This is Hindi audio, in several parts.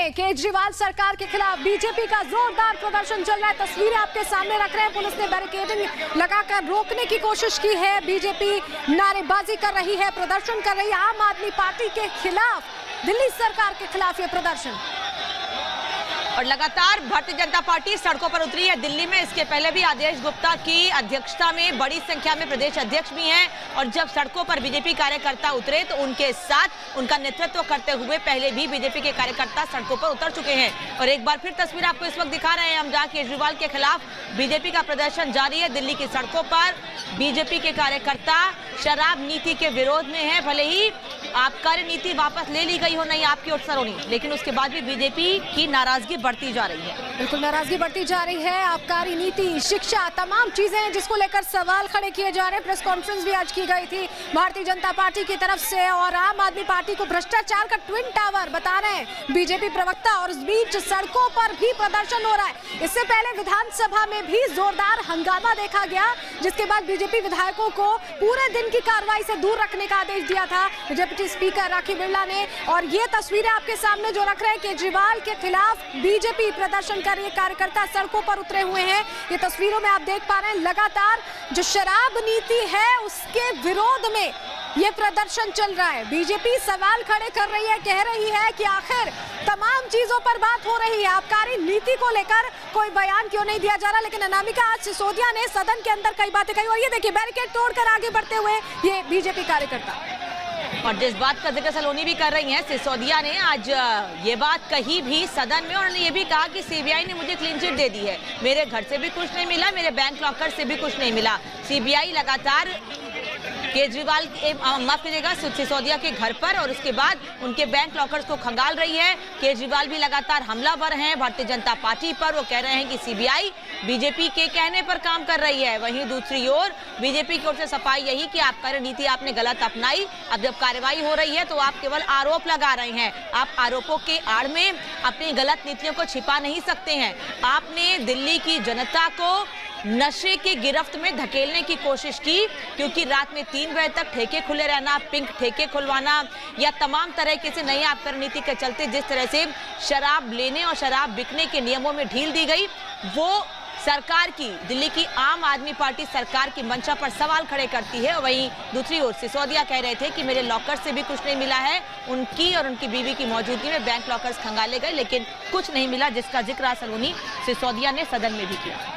में केजरीवाल सरकार के खिलाफ बीजेपी का जोरदार प्रदर्शन चल रहा है। तस्वीरें आपके सामने रख रहे हैं। पुलिस ने बैरिकेडिंग लगाकर रोकने की कोशिश की है। बीजेपी नारेबाजी कर रही है, प्रदर्शन कर रही है। आम आदमी पार्टी के खिलाफ, दिल्ली सरकार के खिलाफ ये प्रदर्शन और लगातार भारतीय जनता पार्टी सड़कों पर उतरी है दिल्ली में। इसके पहले भी आदेश गुप्ता की अध्यक्षता में बड़ी संख्या में प्रदेश अध्यक्ष भी हैं और जब सड़कों पर बीजेपी कार्यकर्ता उतरे तो उनके साथ उनका नेतृत्व करते हुए पहले भी बीजेपी के कार्यकर्ता सड़कों पर उतर चुके हैं। और एक बार फिर तस्वीर आपको इस वक्त दिखा रहे हैं हम, जहां केजरीवाल के खिलाफ बीजेपी का प्रदर्शन जारी है। दिल्ली की सड़कों पर बीजेपी के कार्यकर्ता शराब नीति के विरोध में है। भले ही आबकारी नीति वापस ले ली गई हो, नहीं आपकी ओर सरोनी, लेकिन उसके बाद भी बीजेपी की नाराजगी बढ़ती जा रही है। बिल्कुल नाराजगी बढ़ती जा रही है। आबकारी नीति, शिक्षा, तमाम चीजें हैं जिसको लेकर सवाल खड़े किए जा रहे हैं। प्रेस कॉन्फ्रेंस भी आज की गई थी भारतीय जनता पार्टी की तरफ से और आम आदमी पार्टी को भ्रष्टाचार का ट्विन टावर बता रहे हैं बीजेपी प्रवक्ता। और इस बीच सड़कों पर भी प्रदर्शन हो रहा है। इससे पहले विधानसभा में भी जोरदार हंगामा देखा गया, जिसके बाद बीजेपी विधायकों को पूरे दिन की कार्रवाई से दूर रखने का आदेश दिया था डिप्टी स्पीकर राखी बिरला ने। और ये तस्वीरें आपके सामने जो रख रहे हैं, केजरीवाल के खिलाफ बीजेपी प्रदर्शन कर रही है, कार्यकर्ता सड़कों पर उतरे हुए हैं। ये तस्वीरों में आप देख पा रहे हैं लगातार जो शराब नीति है उसके विरोध में ये प्रदर्शन चल रहा है। बीजेपी सवाल खड़े कर रही है, कह रही है कि आखिर तमाम चीजों पर बात हो रही है, आबकारी नीति को लेकर कोई बयान क्यों नहीं दिया जा रहा। लेकिन अनामिका आज सिसोदिया ने सदन के अंदर कई बातें कही और ये देखिए बैरिकेड तोड़कर आगे बढ़ते हुए ये बीजेपी कार्यकर्ता। और जिस बात का जिक्र सलोनी भी कर रही हैं, सिसोदिया ने आज ये बात कही भी सदन में। उन्होंने ये भी कहा कि सीबीआई ने मुझे क्लीन चिट दे दी है, मेरे घर से भी कुछ नहीं मिला, मेरे बैंक लॉकर से भी कुछ नहीं मिला। सीबीआई लगातार केजरीवाल माफ कीजिएगा सिसोदिया के घर पर और उसके बाद उनके बैंक लॉकर्स को खंगाल रही है। केजरीवाल भी लगातार हमलावर हैं भारतीय जनता पार्टी पर। वो कह रहे हैं कि सीबीआई बीजेपी के कहने पर काम कर रही है। वहीं दूसरी ओर बीजेपी की ओर से सफाई यही कि आबकारी नीति आपने गलत अपनाई, अब जब कार्रवाई हो रही है तो आप केवल आरोप लगा रहे हैं। आप आरोपों के आड़ में अपनी गलत नीतियों को छिपा नहीं सकते हैं। आपने दिल्ली की जनता को नशे की गिरफ्त में धकेलने की कोशिश की, क्योंकि रात में 3 बजे तक ठेके खुले रहना, पिंक ठेके खुलवाना या तमाम तरह के से नई आबकारी नीति के चलते जिस तरह से शराब लेने और शराब बिकने के नियमों में ढील दी गई, वो सरकार की, दिल्ली की आम आदमी पार्टी सरकार की मंशा पर सवाल खड़े करती है। वहीं दूसरी ओर सिसोदिया कह रहे थे कि मेरे लॉकर से भी कुछ नहीं मिला है। उनकी और उनकी बीवी की मौजूदगी में बैंक लॉकर्स खंगाले गए लेकिन कुछ नहीं मिला, जिसका जिक्र सलोनी सिसोदिया ने सदन में भी किया।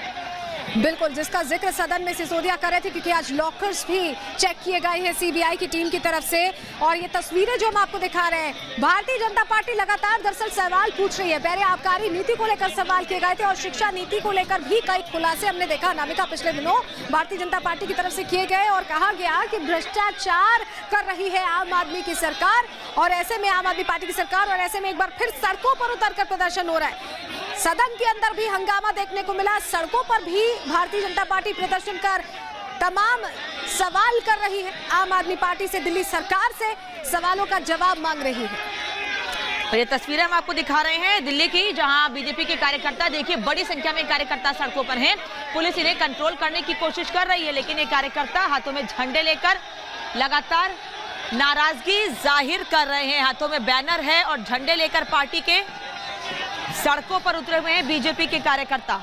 बिल्कुल, जिसका जिक्र सदन में सिसोदिया कर रहे थे, क्योंकि आज लॉकर्स भी चेक किए गए हैं सीबीआई की टीम की तरफ से। और ये तस्वीरें जो हम आपको दिखा रहे हैं, भारतीय जनता पार्टी लगातार दरअसल सवाल पूछ रही है। पहले आबकारी नीति को लेकर सवाल किए गए थे और शिक्षा नीति को लेकर भी कई खुलासे हमने देखा अनामिका पिछले दिनों भारतीय जनता पार्टी की तरफ से किए गए और कहा गया कि भ्रष्टाचार कर रही है आम आदमी की सरकार और ऐसे में आम आदमी पार्टी की सरकार, और ऐसे में एक बार फिर सड़कों पर उतरकर प्रदर्शन हो रहा है। सदन के अंदर भी हंगामा देखने को मिला, सड़कों पर भी भारतीय जनता पार्टी प्रदर्शन कर तमाम सवाल कर रही है। आम आदमी पार्टी से, दिल्ली सरकार से सवालों का जवाब मांग रही है। और ये तस्वीरें हम आपको दिखा रहे हैं दिल्ली की, जहां बीजेपी के कार्यकर्ता, देखिए बड़ी संख्या में कार्यकर्ता सड़कों पर हैं। पुलिस इन्हें कंट्रोल करने की कोशिश कर रही है, लेकिन ये कार्यकर्ता हाथों में झंडे लेकर लगातार नाराजगी जाहिर कर रहे हैं। हाथों में बैनर है और झंडे लेकर पार्टी के सड़कों पर उतरे हुए हैं बीजेपी के कार्यकर्ता।